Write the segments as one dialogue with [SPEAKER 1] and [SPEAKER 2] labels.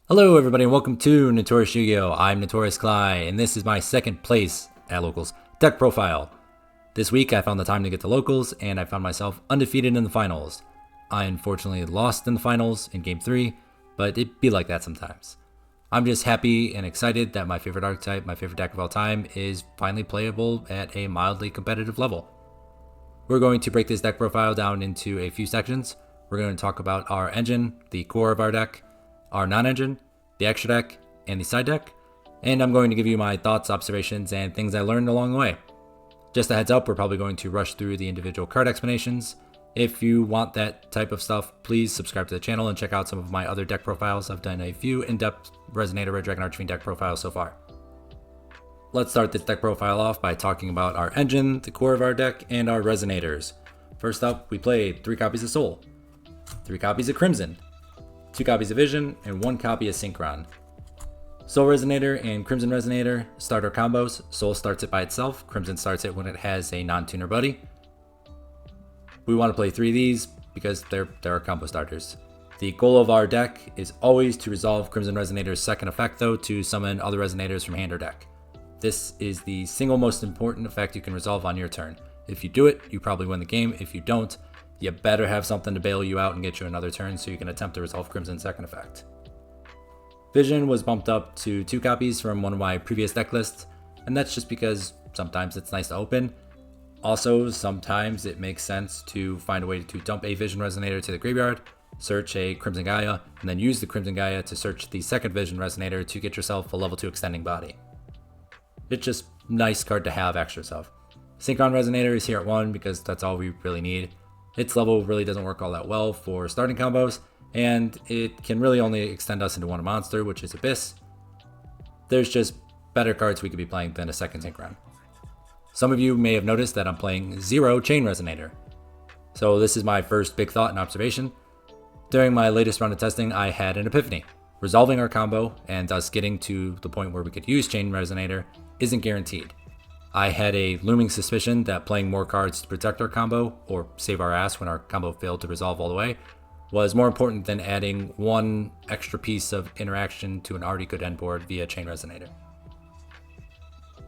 [SPEAKER 1] Hello everybody and welcome to Notorious Yu-Gi-Oh! I'm Notorious Cly and this is my second place at Locals deck profile. This week I found the time to get to Locals and I found myself undefeated in the finals. I unfortunately lost in the finals in game 3, but it'd be like that sometimes. I'm just happy and excited that my favorite archetype, my favorite deck of all time, is finally playable at a mildly competitive level. We're going to break this deck profile down into a few sections. We're going to talk about our engine, the core of our deck, our non-engine, the extra deck, and the side deck, and I'm going to give you my thoughts, observations, and things I learned along the way. Just a heads up, we're probably going to rush through the individual card explanations. If you want that type of stuff, please subscribe to the channel and check out some of my other deck profiles. I've done a few in-depth Resonator Red Dragon Archfiend deck profiles so far. Let's start this deck profile off by talking about our engine, the core of our deck, and our Resonators. First up, we played 3 copies of Soul, 3 copies of Crimson, 2 copies of Vision, and 1 copy of Synchron. Soul Resonator and Crimson Resonator start our combos. Soul starts it by itself, Crimson starts it when it has a non-tuner buddy. We want to play 3 of these because they're our combo starters. The goal of our deck is always to resolve Crimson Resonator's second effect though to summon other Resonators from hand or deck. This is the single most important effect you can resolve on your turn. If you do it, you probably win the game. If you don't, you better have something to bail you out and get you another turn so you can attempt to resolve Crimson's second effect. Vision was bumped up to 2 copies from one of my previous deck lists, and that's just because sometimes it's nice to open. Also, sometimes it makes sense to find a way to dump a Vision Resonator to the graveyard, search a Crimson Gaia, and then use the Crimson Gaia to search the second Vision Resonator to get yourself a level 2 extending body. It's just a nice card to have extras of. Synchron Resonator is here at 1 because that's all we really need. Its level really doesn't work all that well for starting combos, and it can really only extend us into one monster, which is Abyss. There's just better cards we could be playing than a second Synchron. Some of you may have noticed that I'm playing 0 Chain Resonator. So this is my first big thought and observation. During my latest round of testing, I had an epiphany. Resolving our combo, and thus getting to the point where we could use Chain Resonator, isn't guaranteed. I had a looming suspicion that playing more cards to protect our combo, or save our ass when our combo failed to resolve all the way, was more important than adding one extra piece of interaction to an already good end board via Chain Resonator.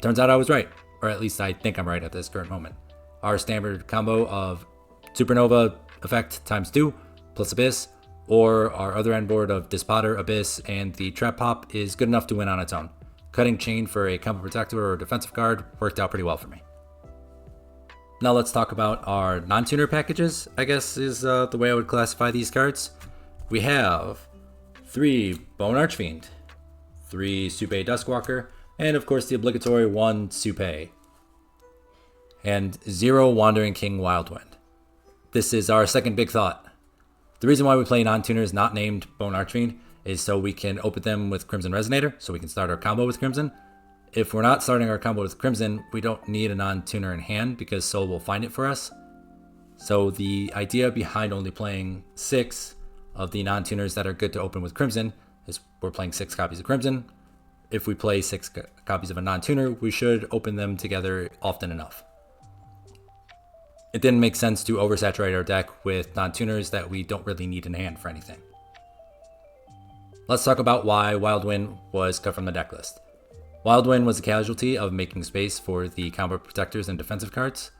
[SPEAKER 1] Turns out I was right, or at least I think I'm right at this current moment. Our standard combo of Supernova effect times 2 plus Abyss, or our other end board of Dispotter, Abyss, and the Trap Pop is good enough to win on its own. Cutting Chain for a combo protector or defensive card worked out pretty well for me. Now let's talk about our non-tuner packages, I guess is the way I would classify these cards. We have 3 Bone Archfiend, 3 Supay Duskwalker, and of course the obligatory 1 Supay, and 0 Wandering King Wildwind. This is our second big thought. The reason why we play non-tuners not named Bone Archfiend is so we can open them with Crimson Resonator, so we can start our combo with Crimson. If we're not starting our combo with Crimson, we don't need a non-tuner in hand because Soul will find it for us. So the idea behind only playing 6 of the non-tuners that are good to open with Crimson is we're playing 6 copies of Crimson. If we play 6 copies of a non-tuner, we should open them together often enough. It didn't make sense to oversaturate our deck with non-tuners that we don't really need in hand for anything. Let's talk about why Wildwind was cut from the deck list. Wildwind was a casualty of making space for the combo protectors and defensive cards.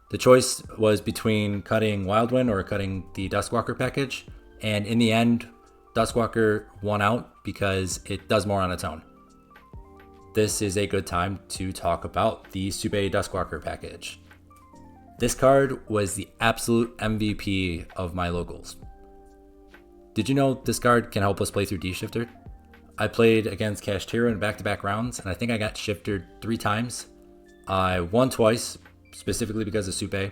[SPEAKER 1] The choice was between cutting Wildwind or cutting the Duskwalker package, and in the end, Duskwalker won out because it does more on its own. This is a good time to talk about the Supay Duskwalker package. This card was the absolute MVP of my locals. Did you know this card can help us play through D-Shifter? I played against Kashtira in back-to-back rounds, and I think I got shifted 3 times. I won twice, specifically because of Supay.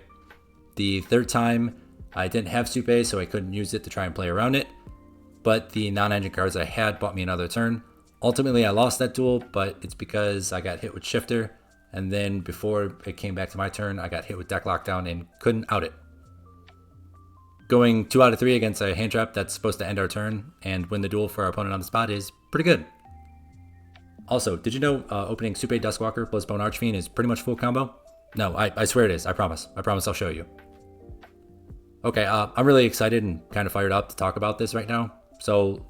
[SPEAKER 1] The third time, I didn't have Supay, so I couldn't use it to try and play around it, but the non-engine cards I had bought me another turn. Ultimately, I lost that duel, but it's because I got hit with Shifter, and then before it came back to my turn, I got hit with Deck Lockdown and couldn't out it. Going 2 out of 3 against a hand trap that's supposed to end our turn and win the duel for our opponent on the spot is pretty good. Also, did you know opening Supay Duskwalker plus Bone Archfiend is pretty much full combo? No, I swear it is. I promise. I promise I'll show you. Okay, I'm really excited and kind of fired up to talk about this right now. So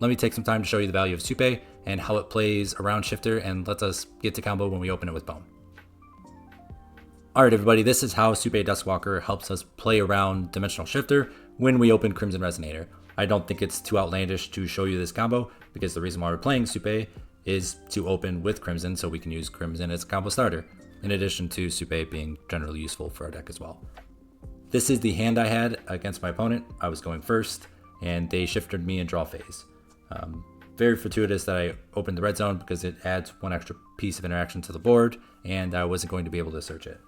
[SPEAKER 1] let me take some time to show you the value of Supay and how it plays around Shifter and lets us get to combo when we open it with Bone. Alright everybody, this is how Supay Duskwalker helps us play around Dimensional Shifter when we open Crimson Resonator. I don't think it's too outlandish to show you this combo, because the reason why we're playing Supay is to open with Crimson so we can use Crimson as a combo starter, in addition to Supay being generally useful for our deck as well. This is the hand I had against my opponent. I was going first, and they shifted me in draw phase. Very fortuitous that I opened the red zone because it adds one extra piece of interaction to the board, and I wasn't going to be able to search it.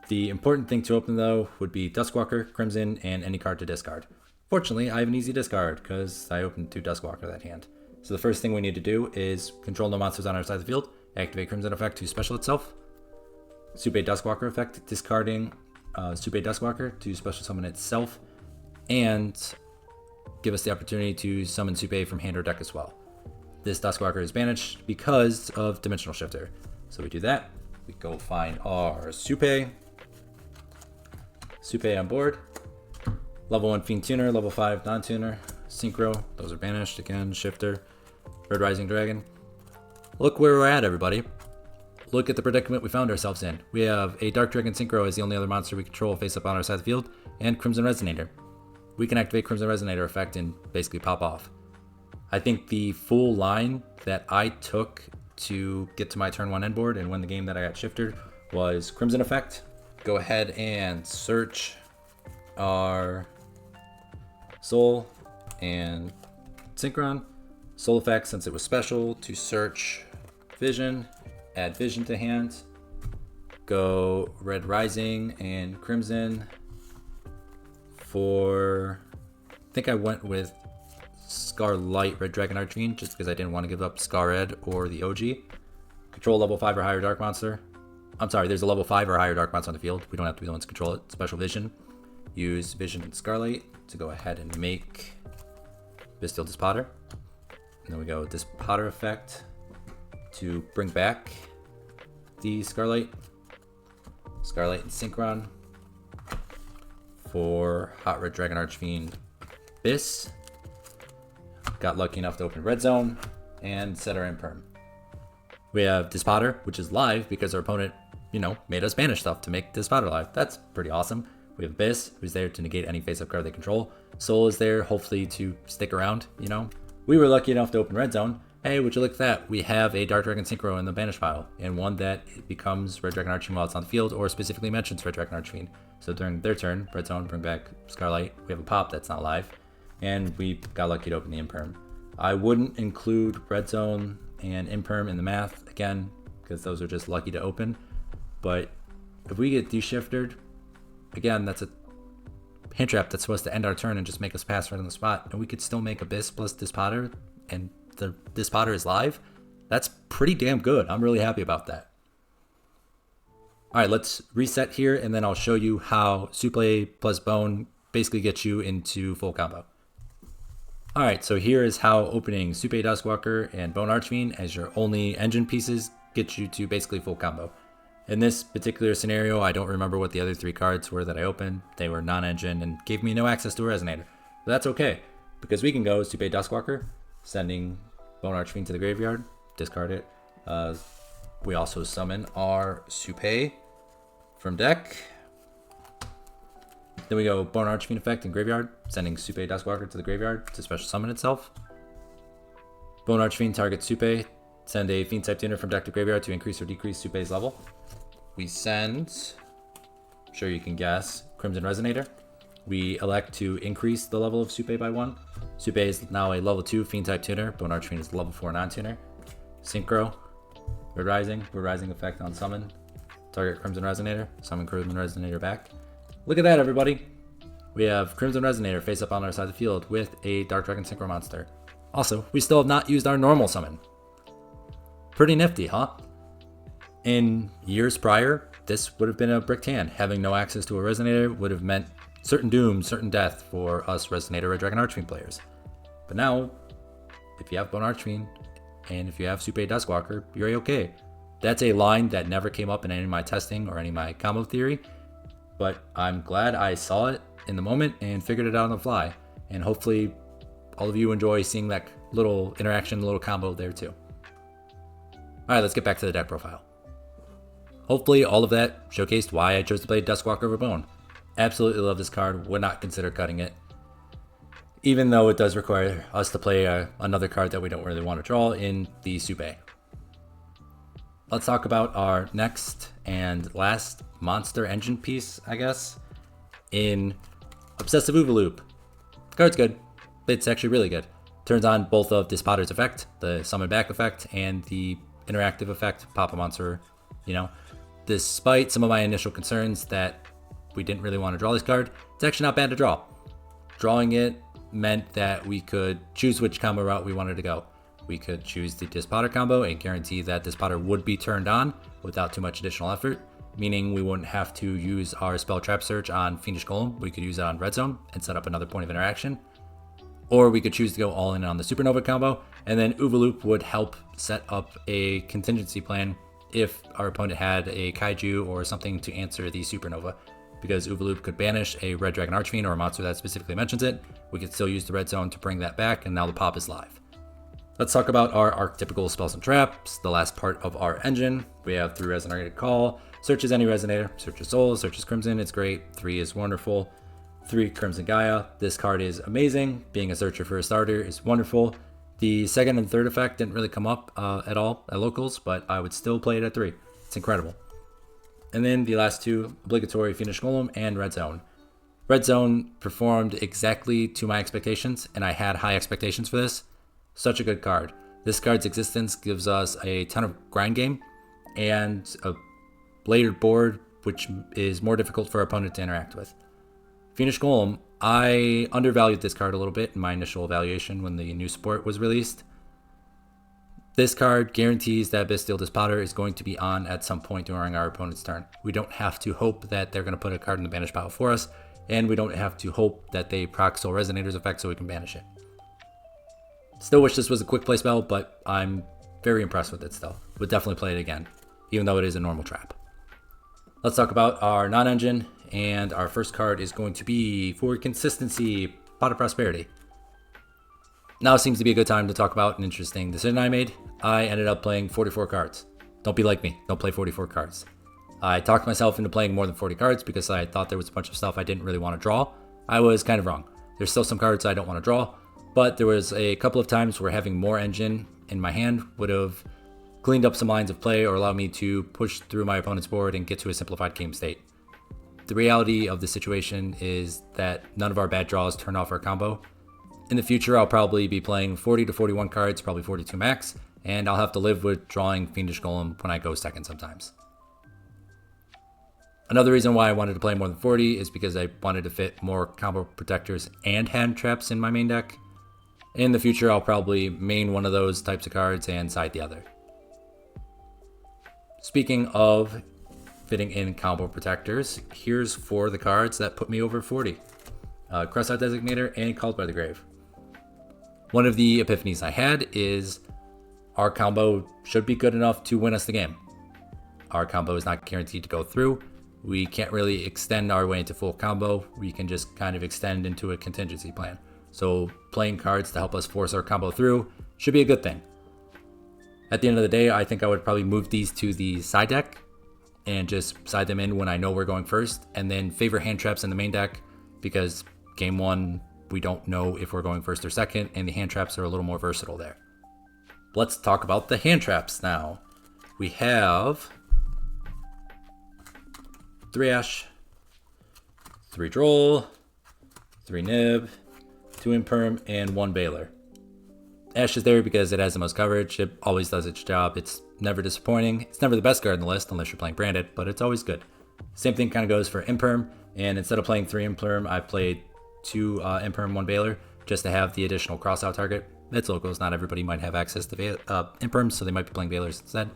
[SPEAKER 1] The important thing to open though would be Duskwalker, Crimson, and any card to discard. Fortunately, I have an easy discard because I opened 2 Duskwalker that hand. So the first thing we need to do is control no monsters on our side of the field, activate Crimson effect to special itself, Supay Duskwalker effect, discarding Supay Duskwalker to special summon itself, and give us the opportunity to summon Supay from hand or deck as well. This Duskwalker is banished because of Dimensional Shifter. So we do that, we go find our Supay on board, level 1 Fiend Tuner, level 5 non-tuner, Synchro, those are banished again, Shifter, Red Rising Dragon. Look where we're at everybody. Look at the predicament we found ourselves in. We have a Dark Dragon Synchro as the only other monster we control face up on our side of the field, and Crimson Resonator. We can activate Crimson Resonator effect and basically pop off. I think the full line that I took to get to my turn 1 end board and win the game that I got shifted was Crimson effect. Go ahead and search our Soul and Synchron. Soul effect, since it was special, to search Vision, add Vision to hand. Go Red Rising and Crimson. For, I think I went with Scarlight Red Dragon Archfiend just because I didn't want to give up Scar Red or the OG. Control level 5 or higher dark monster. I'm sorry, there's a level 5 or higher dark monster on the field. We don't have to be the ones to control it. Special Vision. Use Vision and Scarlight to go ahead and make Bystial Despotter. And then we go Despotter effect to bring back the Scarlight. Scarlight and Synchron. For Hot Red Dragon Archfiend Abyss. Got lucky enough to open Red Zone and set our Imperm. We have Despotter, which is live because our opponent, made us banish stuff to make Despotter live. That's pretty awesome. We have Abyss, who's there to negate any face-up card they control. Soul is there, hopefully to stick around, We were lucky enough to open Red Zone. Hey, would you look at that? We have a Dark Dragon Synchro in the banish pile, and one that becomes Red Dragon Archfiend while it's on the field, or specifically mentions Red Dragon Archfiend. So during their turn, Red Zone, bring back Scarlight. We have a pop that's not live, and we got lucky to open the Imperm. I wouldn't include Red Zone and Imperm in the math, again, because those are just lucky to open. But if we get de-shifted, again, that's a hand trap that's supposed to end our turn and just make us pass right on the spot, and we could still make Abyss plus Despotter, and the Despotter is live. That's pretty damn good. I'm really happy about that. Alright, let's reset here, and then I'll show you how Supay plus Bone basically gets you into full combo. Alright, so here is how opening Supay Duskwalker and Bone Archfiend as your only engine pieces gets you to basically full combo. In this particular scenario, I don't remember what the other 3 cards were that I opened. They were non-engine and gave me no access to a Resonator. But that's okay, because we can go Supay Duskwalker, sending Bone Archfiend to the graveyard, discard it. We also summon our Supay from deck. Then we go Bone Archfiend effect in graveyard, sending Supay Duskwalker to the graveyard to special summon itself. Bone Archfiend targets Supay, send a Fiend type tuner from deck to graveyard to increase or decrease Supay's level. We send, I'm sure you can guess, Crimson Resonator. We elect to increase the level of Supay by 1. Supay is now a level 2 Fiend type tuner. Bone Archfiend is level 4 non-tuner. Synchro, Red Rising effect on summon. Target Crimson Resonator, summon Crimson Resonator back. Look at that, everybody. We have Crimson Resonator face up on our side of the field with a Dark Dragon Synchro monster. Also, we still have not used our normal summon. Pretty nifty, huh? In years prior, this would have been a bricked hand. Having no access to a Resonator would have meant certain doom, certain death for us Resonator Red Dragon Archfiend players. But now, if you have Bone Archfiend, and if you have Supay Duskwalker, you're okay. That's a line that never came up in any of my testing or any of my combo theory, but I'm glad I saw it in the moment and figured it out on the fly. And hopefully all of you enjoy seeing that little interaction, little combo there too. Alright, let's get back to the deck profile. Hopefully all of that showcased why I chose to play Duskwalker over Bone. Absolutely love this card, would not consider cutting it. Even though it does require us to play another card that we don't really want to draw in the Supay. Let's talk about our next and last monster engine piece, I guess, in Obsessive Uvualoop. The card's good. It's actually really good. Turns on both of Dispotter's effect, the summon back effect, and the interactive effect, pop a monster, you know. Despite some of my initial concerns that we didn't really want to draw this card, it's actually not bad to draw. Drawing it meant that we could choose which combo route we wanted to go. We could choose the Dispotter combo and guarantee that Dispotter would be turned on without too much additional effort, meaning we wouldn't have to use our Spell Trap Search on Fiendish Golem. We could use it on Red Zone and set up another point of interaction. Or we could choose to go all in on the Supernova combo, and then Uvualoop would help set up a contingency plan if our opponent had a Kaiju or something to answer the Supernova. Because Uvualoop could banish a Red Dragon Archfiend or a monster that specifically mentions it, we could still use the Red Zone to bring that back, and now the pop is live. Let's talk about our archetypical spells and traps, the last part of our engine. We have 3 Resonator Call, searches any Resonator, searches Soul, searches Crimson, it's great, 3 is wonderful, 3 Crimson Gaia, this card is amazing, being a searcher for a starter is wonderful. The second and third effect didn't really come up at all at locals, but I would still play it at 3, it's incredible. And then the last 2, obligatory Fiendish Golem and Red Zone. Red Zone performed exactly to my expectations, and I had high expectations for this. Such a good card. This card's existence gives us a ton of grind game and a bladed board, which is more difficult for our opponent to interact with. Fiendish Golem, I undervalued this card a little bit in my initial evaluation when the new support was released. This card guarantees that Bystial Dispotter is going to be on at some point during our opponent's turn. We don't have to hope that they're going to put a card in the banish pile for us, and we don't have to hope that they proc Soul Resonators effect so we can banish it. Still wish this was a quick play spell, but I'm very impressed with it still. Would definitely play it again, even though it is a normal trap. Let's talk about our non-engine, and our first card is going to be, for consistency, Pot of Prosperity. Now seems to be a good time to talk about an interesting decision I made. I ended up playing 44 cards. Don't be like me, don't play 44 cards. I talked myself into playing more than 40 cards because I thought there was a bunch of stuff I didn't really want to draw. I was kind of wrong. There's still some cards I don't want to draw, but there was a couple of times where having more engine in my hand would have cleaned up some lines of play or allowed me to push through my opponent's board and get to a simplified game state. The reality of the situation is that none of our bad draws turn off our combo. In the future, I'll probably be playing 40 to 41 cards, probably 42 max, and I'll have to live with drawing Fiendish Golem when I go second sometimes. Another reason why I wanted to play more than 40 is because I wanted to fit more combo protectors and hand traps in my main deck. In the future, I'll probably main one of those types of cards and side the other. Speaking of fitting in combo protectors, here's 4 of the cards that put me over 40. Crossout Designator and Called by the Grave. One of the epiphanies I had is our combo should be good enough to win us the game. Our combo is not guaranteed to go through. We can't really extend our way into full combo. We can just kind of extend into a contingency plan. So playing cards to help us force our combo through should be a good thing. At the end of the day, I think I would probably move these to the side deck and just side them in when I know we're going first, and then favor hand traps in the main deck because game 1, we don't know if we're going first or second, and the hand traps are a little more versatile there. Let's talk about the hand traps now. We have 3 Ash, 3 Droll, 3 Nib, 2 Imperm, and 1 Baylor. Ash is there because it has the most coverage. It always does its job. It's never disappointing. It's never the best card in the list unless you're playing Branded, but it's always good. Same thing kind of goes for Imperm, and instead of playing 3 Imperm, I played 2 Imperm, 1 Baylor, just to have the additional crossout target. It's locals, not everybody might have access to Imperms, so they might be playing Baylors instead.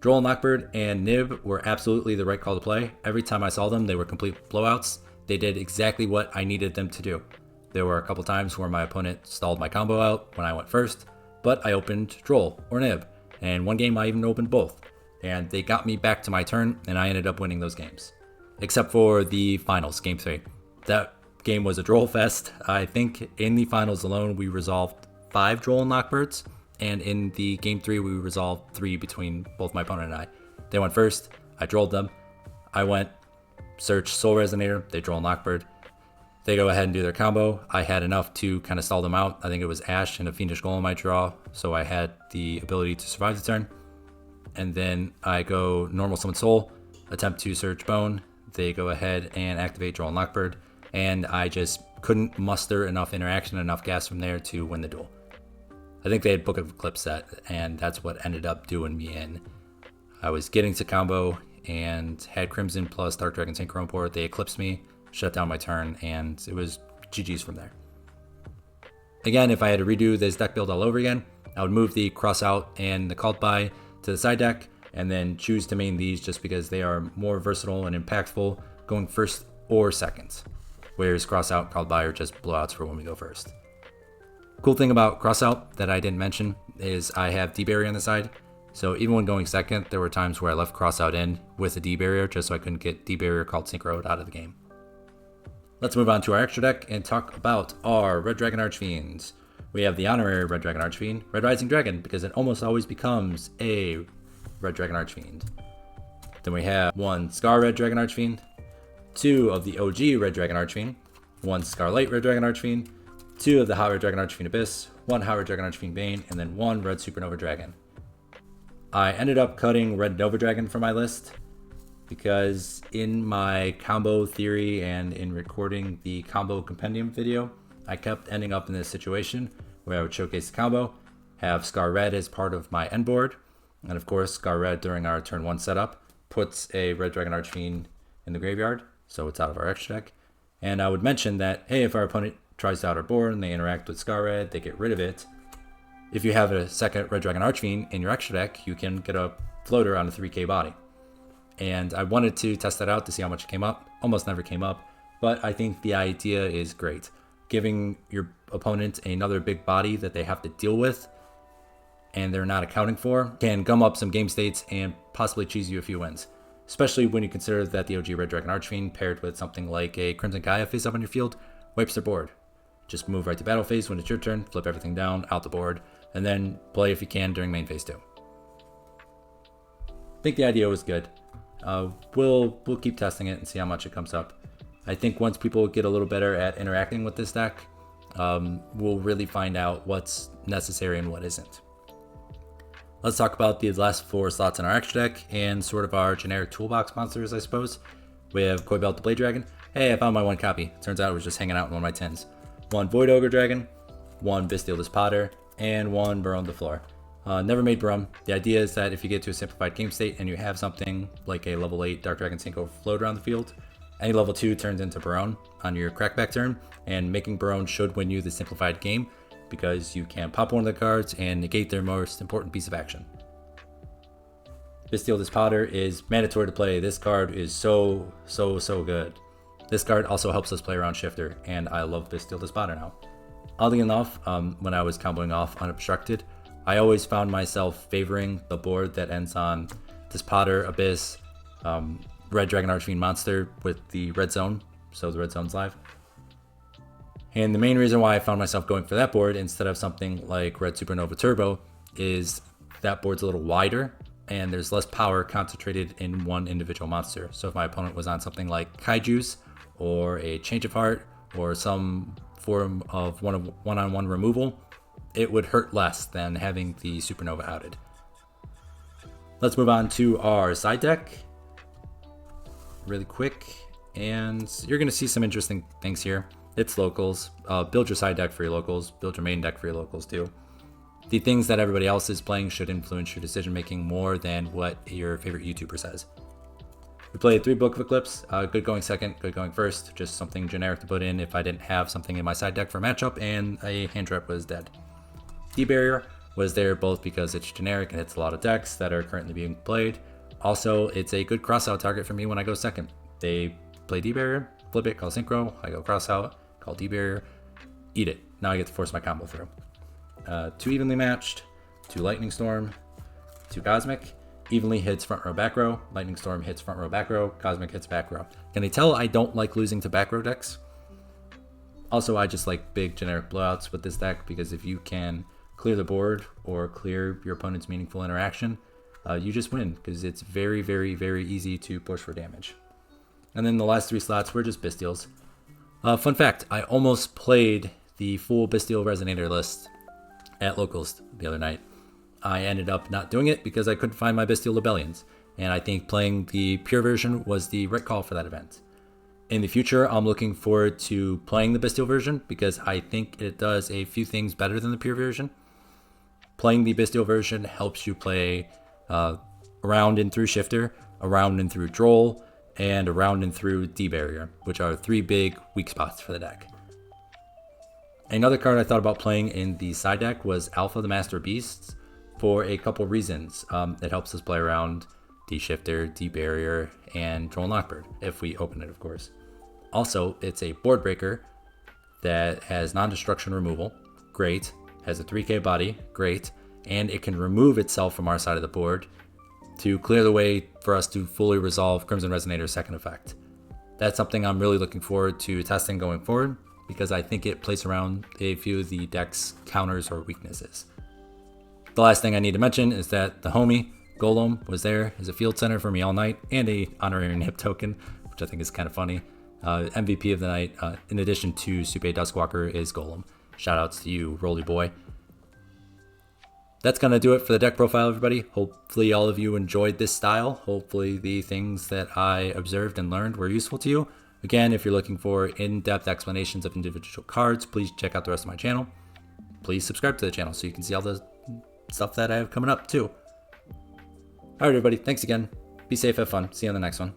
[SPEAKER 1] Droll, Knockbird, and Nib were absolutely the right call to play. Every time I saw them, they were complete blowouts. They did exactly what I needed them to do. There were a couple times where my opponent stalled my combo out when I went first, but I opened Droll or Nib, and one game I even opened both, and they got me back to my turn, and I ended up winning those games. Except for the finals, game 3. That game was a Droll fest. I think in the finals alone, we resolved 5 Droll and Lockbirds, and in the game 3 we resolved 3 between both my opponent and I. They went first, I drolled them. I went, search Soul Resonator, they Droll and Lockbird. They go ahead and do their combo. I had enough to kind of stall them out. I think it was Ash and a Fiendish Golem I draw, so I had the ability to survive the turn. And then I go normal summon Soul, attempt to search Bone. They go ahead and activate Droll and Lockbird, and I just couldn't muster enough interaction, enough gas from there to win the duel. I think they had Book of Eclipse set, and that's what ended up doing me in. I was getting to combo and had Crimson plus Dark Dragon Synchro board. They eclipsed me, shut down my turn, and it was GG's from there. Again, if I had to redo this deck build all over again, I would move the Cross Out and the Called By to the side deck, and then choose to main these just because they are more versatile and impactful going first or second. Whereas Cross Out and Called By are just blowouts for when we go first. Cool thing about Cross Out that I didn't mention is I have D-Barrier on the side. So even when going second, there were times where I left Cross Out in with a D-Barrier just so I couldn't get D-Barrier called Synchro out of the game. Let's move on to our extra deck and talk about our Red Dragon Archfiend. We have the honorary Red Dragon Archfiend, Red Rising Dragon, because it almost always becomes a Red Dragon Archfiend. Then we have 1 Scar Red Dragon Archfiend, 2 of the OG Red Dragon Archfiend, 1 Scarlight Red Dragon Archfiend, 2 of the Hot Red Dragon Archfiend Abyss, 1 Hot Red Dragon Archfiend Bane, and then 1 Red Supernova Dragon. I ended up cutting Red Nova Dragon from my list because in my combo theory and in recording the combo compendium video, I kept ending up in this situation where I would showcase the combo, have Scar Red as part of my end board, and of course Scar Red during our turn 1 setup puts a Red Dragon Archfiend in the graveyard, so it's out of our extra deck. And I would mention that, hey, if our opponent tries to out our board and they interact with Scar Red, they get rid of it. If you have a second Red Dragon Archfiend in your extra deck, you can get a floater on a 3k body. And I wanted to test that out to see how much it came up. Almost never came up, but I think the idea is great. Giving your opponent another big body that they have to deal with and they're not accounting for can gum up some game states and possibly cheese you a few wins. Especially when you consider that the OG Red Dragon Archfiend paired with something like a Crimson Gaia face up on your field wipes their board. Just move right to battle phase when it's your turn, flip everything down, out the board, and then play if you can during main phase 2. I think the idea was good. We'll keep testing it and see how much it comes up. I think once people get a little better at interacting with this deck, we'll really find out what's necessary and what isn't. Let's talk about the last 4 slots in our extra deck and sort of our generic toolbox monsters, I suppose. We have Coilbelt the Blade Dragon. Hey, I found my 1 copy. Turns out it was just hanging out in one of my tins. 1 Void Ogre Dragon, 1 Bystial the Spotter, and 1 Baron the Floor. Never made Baron. The idea is that if you get to a simplified game state and you have something like a level 8 Dark Dragon Synchro float around the field, any level 2 turns into Baron on your crackback turn, and making Baron should win you the simplified game because you can pop one of the cards and negate their most important piece of action. Bystial the Spotter is mandatory to play. This card is so good. This card also helps us play around Shifter, and I love Bystial the Spotter now. Oddly enough, when I was comboing off unobstructed, I always found myself favoring the board that ends on the Spotter, Abyss, Red Dragon Archfiend Monster with the Red Zone, so the Red Zone's live. And the main reason why I found myself going for that board instead of something like Red Supernova Turbo is that board's a little wider, and there's less power concentrated in one individual monster. So if my opponent was on something like Kaiju's, or a Change of Heart, or some form of one-on-one removal, it would hurt less than having the Supernova outed. Let's move on to our side deck really quick, and you're going to see some interesting things here. It's locals. Build your side deck for your locals. Build your main deck for your locals too. The things that everybody else is playing should influence your decision making more than what your favorite YouTuber says. We played 3 Book of Eclipse, good going second, good going first, just something generic to put in if I didn't have something in my side deck for matchup and a hand trap was dead. D-Barrier was there both because it's generic and hits a lot of decks that are currently being played. Also, it's a good cross-out target for me when I go second. They play D-Barrier, flip it, call Synchro, I go cross-out, call D-Barrier, eat it. Now I get to force my combo through. 2 evenly matched, 2 Lightning Storm, 2 Cosmic. Evenly hits front row, back row. Lightning Storm hits front row, back row. Cosmic hits back row. Can they tell I don't like losing to back row decks? Also, I just like big generic blowouts with this deck because if you can clear the board or clear your opponent's meaningful interaction, you just win because it's very, very, very easy to push for damage. And then the last 3 slots were just Bystials. Fun fact, I almost played the full Bystial Resonator list at locals the other night. I ended up not doing it because I couldn't find my Bystial Libellions, and I think playing the pure version was the right call for that event. In the future, I'm looking forward to playing the Bystial version because I think it does a few things better than the pure version. Playing the Bystial version helps you play around and through Shifter, around and through Droll, and around and through D-Barrier, which are 3 big weak spots for the deck. Another card I thought about playing in the side deck was Alpha the Master Beasts for a couple reasons. It helps us play around D-Shifter, D-Barrier, and Droll Knockbird, if we open it, of course. Also, it's a board breaker that has non-destruction removal, great, has a 3k body, great, and it can remove itself from our side of the board to clear the way for us to fully resolve Crimson Resonator's second effect. That's something I'm really looking forward to testing going forward because I think it plays around a few of the deck's counters or weaknesses. The last thing I need to mention is that the homie, Golem, was there as a field center for me all night and a honorary nip token, which I think is kind of funny. MVP of the night, in addition to Supay Duskwalker, is Golem. Shoutouts to you, Rolly Boy. That's going to do it for the deck profile, everybody. Hopefully all of you enjoyed this style. Hopefully the things that I observed and learned were useful to you. Again, if you're looking for in-depth explanations of individual cards, please check out the rest of my channel. Please subscribe to the channel so you can see all the stuff that I have coming up too. Alright everybody, thanks again. Be safe, have fun. See you on the next one.